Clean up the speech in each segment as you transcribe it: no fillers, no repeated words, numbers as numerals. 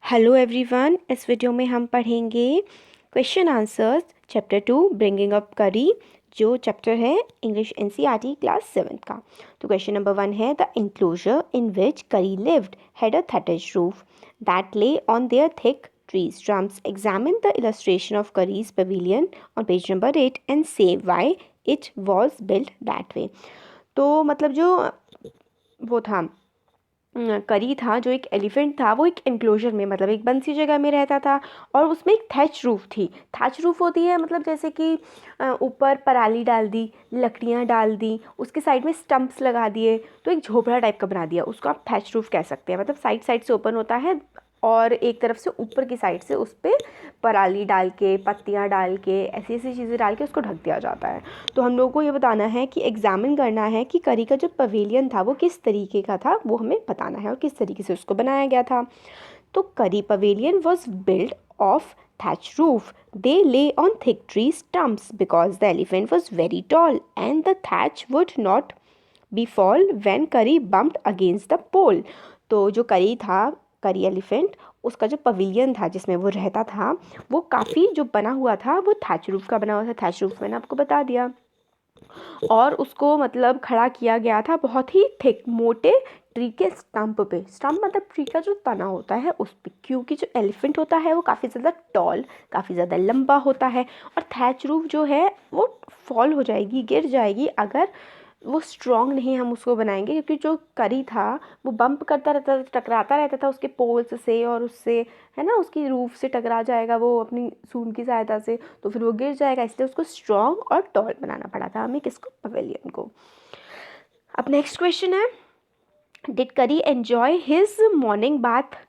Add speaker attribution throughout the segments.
Speaker 1: Hello everyone, इस video में हम पढ़ेंगे question answers chapter 2 bringing up करी, जो चैप्टर है इंग्लिश एनसीईआरटी क्लास 7 का। तो क्वेश्चन नंबर 1 है, the enclosure in which Kari lived had a thatched roof that lay on their thick tree stumps. Examine the illustration of Curry's pavilion on page number 8 and say why it was built that way. तो मतलब जो वो था करी था, जो एक elephant था, वो एक एनक्लोजर में मतलब एक बंद सी जगह में रहता था और उसमें एक थैच रूफ थी। थैच रूफ होती है मतलब जैसे कि ऊपर पराली डाल दी, लकड़ियाँ डाल दी, उसके साइड में स्टम्प्स लगा दिए, तो एक झोपड़ा टाइप का बना दिया, उसको आप थैच रूफ कह सकते हैं। मतलब साइड साइड से ओपन होता है और एक तरफ से ऊपर की साइड से उस पर पराली डाल के, पत्तियाँ डाल के, ऐसी ऐसी चीज़ें डाल के उसको ढक दिया जाता है। तो हम लोगों को ये बताना है कि एग्जामिन करना है कि करी का जो पवेलियन था वो किस तरीके का था, वो हमें बताना है और किस तरीके से उसको बनाया गया था। तो करी pavilion was build of thatched roof. They lay on thick tree stumps because the elephant was very tall and the thatch would not be fall when Curry bumped against the pole. तो जो करी था, करी elephant, उसका जो pavilion था जिसमें वो रहता था, वो काफ़ी जो बना हुआ था वो थैच रूफ का बना हुआ था। थैच रूफ मैंने आपको बता दिया। और उसको मतलब खड़ा किया गया था बहुत ही थिक, मोटे ट्री के स्टम्प पे। स्टम्प मतलब ट्री का जो तना होता है उस पर, क्योंकि जो एलिफेंट होता है वो काफ़ी ज़्यादा टॉल, काफ़ी ज़्यादा लंबा होता है। और थैच रूफ जो है वो फॉल हो जाएगी, गिर जाएगी अगर वो स्ट्रॉन्ग नहीं हम उसको बनाएंगे, क्योंकि जो करी था वो बम्प करता रहता था, टकराता रहता था उसके पोल्स से और उससे, है ना, उसकी रूफ से टकरा जाएगा वो अपनी सूंड की सहायता से, तो फिर वो गिर जाएगा। इसलिए उसको स्ट्रॉन्ग और टॉल बनाना पड़ा था हमें, किसको, पवेलियन को। अब नेक्स्ट क्वेश्चन है, डिड करी enjoy his morning bath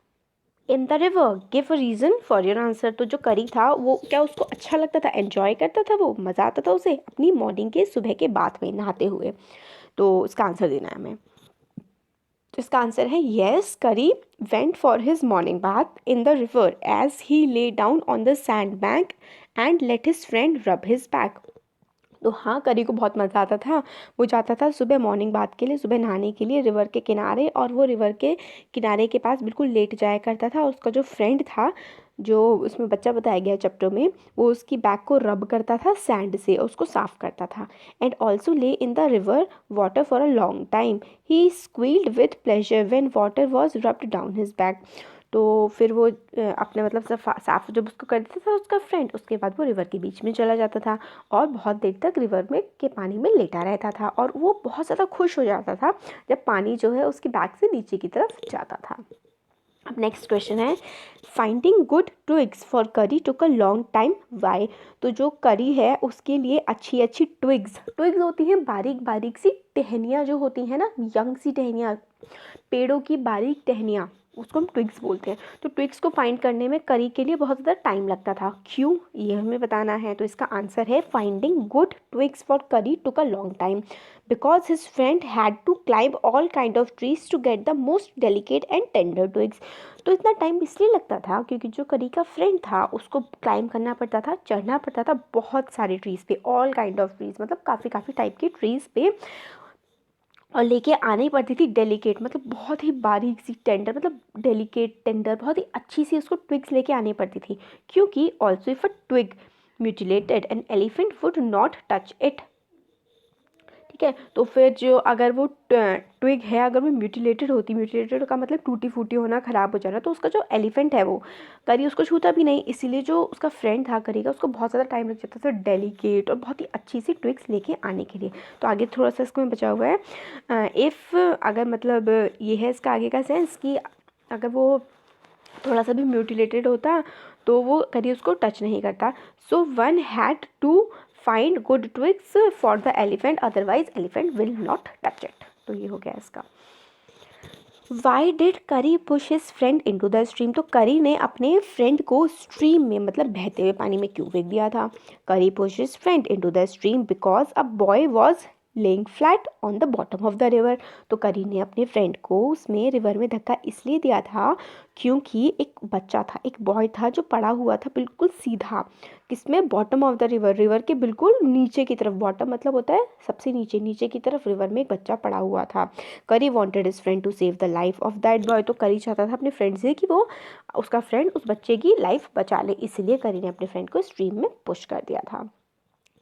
Speaker 1: in the river, give a reason for your answer. तो जो करी था वो क्या उसको अच्छा लगता था, एंजॉय करता था, वो मज़ा आता था उसे अपनी मॉर्निंग के सुबह के बाथ में नहाते हुए। तो इसका आंसर देना है हमें। तो इसका आंसर है yes, Kari went for his morning bath in the river as he lay down on the sand bank and let his friend rub his back. तो हाँ, करी को बहुत मज़ा आता था। वो जाता था सुबह मॉर्निंग बाथ के लिए, सुबह नहाने के लिए रिवर के किनारे, और वो रिवर के किनारे के पास बिल्कुल लेट जाया करता था। और उसका जो फ्रेंड था, जो उसमें बच्चा बताया गया चैप्टर में, वो उसकी बैक को रब करता था सैंड से, उसको साफ करता था। And also lay in the river water for a long time, he squealed with pleasure when water was rubbed down his back. तो फिर वो अपने मतलब साफ जब उसको कर देता था उसका फ्रेंड, उसके बाद वो रिवर के बीच में चला जाता था और बहुत देर तक रिवर में के पानी में लेटा रहता था, और वो बहुत ज़्यादा खुश हो जाता था जब पानी जो है उसकी बैक से नीचे की तरफ जाता था। अब नेक्स्ट क्वेश्चन है, finding good twigs for Kari took a long time, Y. तो जो करी है उसके लिए अच्छी अच्छी ट्विग्स, ट्विग्स होती हैं बारीक बारीक सी टहनियाँ जो होती हैं ना, यंग सी टहनियाँ, पेड़ों की बारीक टहनियाँ, उसको हम ट्विग्स बोलते हैं। तो ट्विग्स को फाइंड करने में करी के लिए बहुत ज़्यादा टाइम लगता था। क्यों, ये हमें बताना है। तो इसका आंसर है, finding good twigs for Kari took a long time because his friend had to climb all kind of trees to get the most delicate and tender twigs. तो इतना टाइम इसलिए लगता था क्योंकि जो करी का फ्रेंड था उसको क्लाइंब करना पड़ता था, चढ़ना पड़ता था बहुत सारे ट्रीज़ पे, ऑल काइंड ऑफ ट्रीज़ मतलब काफ़ी काफ़ी टाइप के ट्रीज़ पे, और लेके आनी पड़ती थी डेलिकेट मतलब बहुत ही बारीक सी, टेंडर मतलब डेलिकेट टेंडर, बहुत ही अच्छी सी उसको ट्विग्स लेके आनी पड़ती थी। क्योंकि also if a twig mutilated an elephant would not touch it. ठीक है, तो फिर जो अगर वो ट्विग है अगर वो म्यूटिलेटेड होती, म्यूटिलेटेड का मतलब टूटी फूटी होना, ख़राब हो जाना, तो उसका जो एलिफेंट है वो करी उसको छूता भी नहीं। इसीलिए जो उसका फ्रेंड था करी का, उसको बहुत ज़्यादा टाइम लग जाता था डेलिकेट और बहुत ही अच्छी सी ट्विग्स लेके आने के लिए। तो आगे थोड़ा सा इसको में बचा हुआ है, इफ़ अगर मतलब ये है इसका आगे का सेंस कि अगर वो थोड़ा सा भी म्यूटिलेटेड होता तो वो कभी उसको टच नहीं करता। So one had to find good twigs for the elephant, otherwise elephant will not touch it. तो ये हो गया इसका। Why did Kari push his friend in to the stream. तो करी ने अपने फ्रेंड को स्ट्रीम में मतलब बहते हुए पानी में क्यों फेंक दिया था। Kari push his friend in to the stream because a boy was laying flat on the bottom of the river. तो करी ने अपने फ्रेंड को उसमें रिवर में धक्का इसलिए दिया था क्योंकि एक बच्चा था, एक बॉय था जो पड़ा हुआ था बिल्कुल सीधा, किसमें, bottom of the river, river के बिल्कुल नीचे की तरफ। बॉटम मतलब होता है सबसे नीचे, नीचे की तरफ रिवर में एक बच्चा पड़ा हुआ था। Kari wanted his friend to save the life of that boy. तो करी चाहता था अपने फ्रेंड से कि वो, उसका फ्रेंड उस बच्चे की लाइफ बचा ले, इसलिए करी ने अपने फ्रेंड को स्ट्रीम में पुश कर दिया था।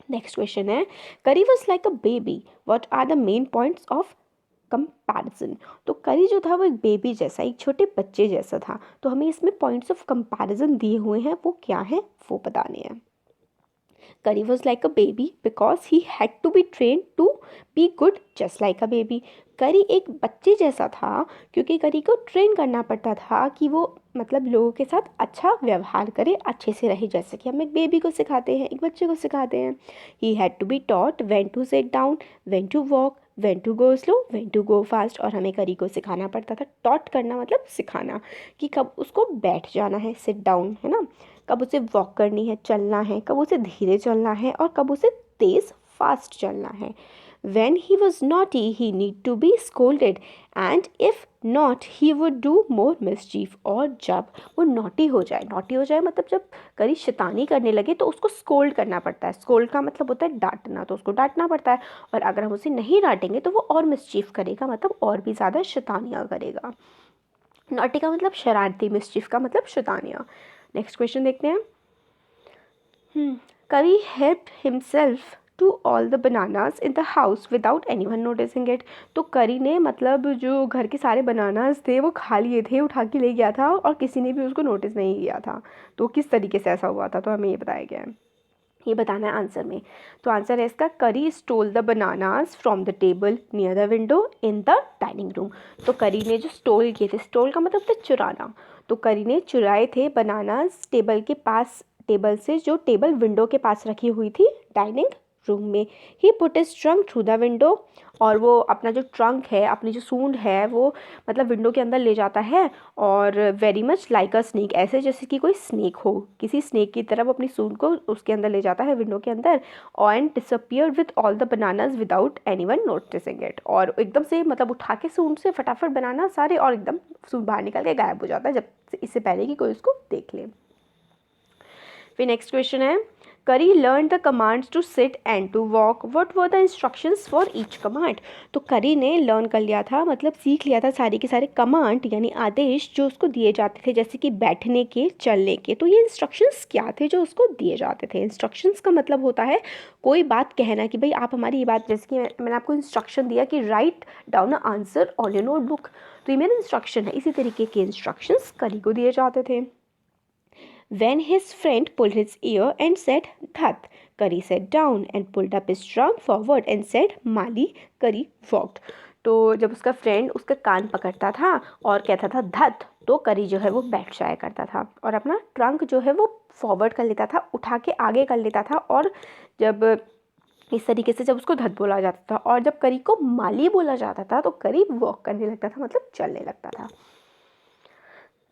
Speaker 1: नेक्स्ट क्वेश्चन है, Kari was like a baby, what are the main points of comparison. तो करी जो था वो एक बेबी जैसा, एक छोटे बच्चे जैसा था। तो हमें इसमें पॉइंट्स ऑफ कंपैरिजन दिए हुए हैं, वो क्या है वो बताने हैं। Kari was like a baby because he had to be train to be good just like a baby. Kari एक बच्चे जैसा था क्योंकि करी को ट्रेन करना पड़ता था कि वो मतलब लोगों के साथ अच्छा व्यवहार करे, अच्छे से रहे, जैसे कि हम एक बेबी को सिखाते हैं, एक बच्चे को सिखाते हैं। He had to be taught when to sit down, when to walk, when to go slow, when to go fast. और हमें करी को सिखाना पड़ता था, टॉट करना मतलब सिखाना, कि कब उसको बैठ जाना है, सिट डाउन है ना, कब उसे वॉक करनी है, चलना है, कब उसे धीरे चलना है, और कब उसे तेज़ फास्ट चलना है। When he was naughty, he need to be scolded, and if not, he would do more mischief। और जब वो naughty हो जाए मतलब जब करी शैतानी करने लगे तो उसको scold करना पड़ता है। scold का मतलब होता है डांटना, तो उसको डांटना पड़ता है, और अगर हम उसे नहीं डांटेंगे तो वो और mischief करेगा, मतलब और भी ज़्यादा शैतानियाँ करेगा। naughty का मतलब शरारती, mischief का मतलब शैतानियाँ। नेक्स्ट क्वेश्चन देखते हैं। Curry helped himself to all the bananas in the house without anyone noticing it। तो करी ने मतलब जो घर के सारे बनानास थे वो खा लिए थे, उठा के ले गया था, और किसी ने भी उसको नोटिस नहीं किया था। तो किस तरीके से ऐसा हुआ था, तो हमें ये बताया गया है, ये बताना है आंसर में। तो आंसर है इसका, करी stole the bananas from the table near the window in the dining room. तो करी ने जो स्टोल किए थे, स्टोल का मतलब था चुराना, तो करी ने चुराए थे बनानास टेबल के पास, टेबल से जो टेबल विंडो के पास रखी हुई थी डाइनिंग रूम में। He put his trunk through the window, और वो अपना जो ट्रंक है, अपनी जो सूंड है, वो मतलब विंडो के अंदर ले जाता है, और वेरी मच लाइक अ स्नेक, ऐसे जैसे कि कोई स्नेक हो, किसी स्नेक की तरफ अपनी सूंड को उसके अंदर ले जाता है विंडो के अंदर, and disappear with all the bananas without anyone noticing it. और एकदम से मतलब उठा के सूंड से फटाफट बनाना सारे, और एकदम सूंड बाहर निकल के गायब हो जाता है, जब इससे पहले कि कोई उसको देख ले। फिर नेक्स्ट क्वेश्चन है, Kari learn the commands to sit and to walk, what were the instructions for each command. तो करी ने लर्न कर लिया था, मतलब सीख लिया था सारे के सारे कमांड यानी आदेश जो उसको दिए जाते थे, जैसे कि बैठने के, चलने के। तो ये इंस्ट्रक्शंस क्या थे जो उसको दिए जाते थे। इंस्ट्रक्शंस का मतलब होता है कोई बात कहना, कि भाई आप हमारी ये बात, जैसे कि मैंने आपको इंस्ट्रक्शन दिया कि write down a answer on your notebook, तो ये मेरा इंस्ट्रक्शन है। इसी तरीके के इंस्ट्रक्शंस करी को दिए जाते थे। When his friend pulled his ear and said That, Kari sat down and pulled up his trunk forward and said Mali, Kari walked। तो जब उसका फ्रेंड उसका कान पकड़ता था और कहता था धत, तो करी जो है वो बैठ जाया करता था, और अपना ट्रंक जो है वो फॉरवर्ड कर लेता था, उठा के आगे कर लेता था। और जब इस तरीके से जब उसको धत बोला जाता था, और जब करी को माली बोला जाता था तो करी वॉक करने लगता था, मतलब चलने लगता था।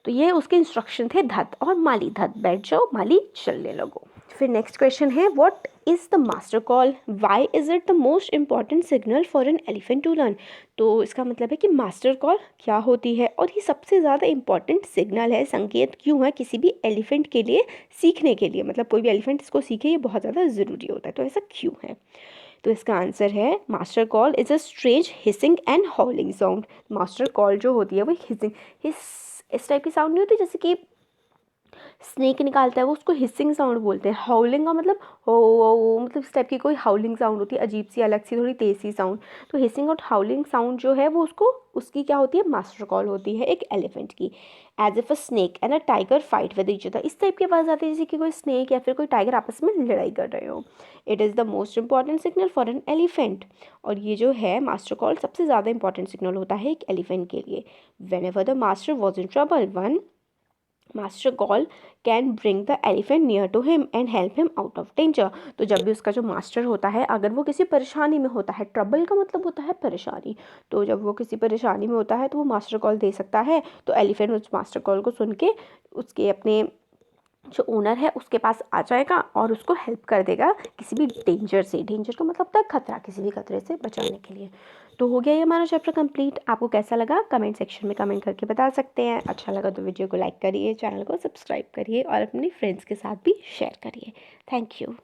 Speaker 1: तो ये उसके इंस्ट्रक्शन थे, धत और माली, धत बैठ जाओ, माली चलने लगो। फिर नेक्स्ट क्वेश्चन है, what is the master call, why is it the most important signal for an elephant to learn. तो इसका मतलब है कि मास्टर कॉल क्या होती है, और ये सबसे ज़्यादा इंपॉर्टेंट सिग्नल है, संकेत क्यों है किसी भी एलिफेंट के लिए सीखने के लिए, मतलब कोई भी एलिफेंट इसको सीखे ये बहुत ज़्यादा ज़रूरी होता है, तो ऐसा क्यों है। तो इसका आंसर है, master call is a strange hissing and howling sound. Master call जो होती है वो हिसिंग, इस टाइप की साउंड नहीं होती जैसे कि स्नेक निकालता है, वो उसको हिसिंग साउंड बोलते हैं। हाउलिंग का मतलब हो मतलब इस टाइप की कोई हाउलिंग साउंड होती है, अजीब सी, अलग सी, थोड़ी तेज सी साउंड। तो हिसिंग और हाउलिंग साउंड जो है वो उसको, उसकी क्या होती है, मास्टर कॉल होती है एक एलिफेंट की। As if a snake and a tiger fight with each other, इस टाइप की आवाज़ आती है जैसे कि कोई स्नेक या फिर कोई टाइगर आपस में लड़ाई कर रहे हो। It is the most important signal for an elephant, और ये जो है मास्टर कॉल सबसे ज़्यादा इंपॉर्टेंट सिग्नल होता है एक एलिफेंट के लिए। Whenever the master was in trouble, one master call can bring the elephant near to him and help him out of danger. तो जब भी उसका जो मास्टर होता है, अगर वो किसी परेशानी में होता है, ट्रबल का मतलब होता है परेशानी, तो जब वो किसी परेशानी में होता है तो वो मास्टर कॉल दे सकता है। तो एलिफेंट उस मास्टर कॉल को सुन के उसके अपने जो ओनर है उसके पास आ जाएगा और उसको हेल्प कर देगा किसी भी डेंजर से। डेंजर का मतलब होता है खतरा, किसी भी खतरे से बचाने के लिए। तो हो गया ये हमारा चैप्टर कंप्लीट। आपको कैसा लगा कमेंट सेक्शन में कमेंट करके बता सकते हैं। अच्छा लगा तो वीडियो को लाइक करिए, चैनल को सब्सक्राइब करिए और अपने फ्रेंड्स के साथ भी शेयर करिए। Thank you.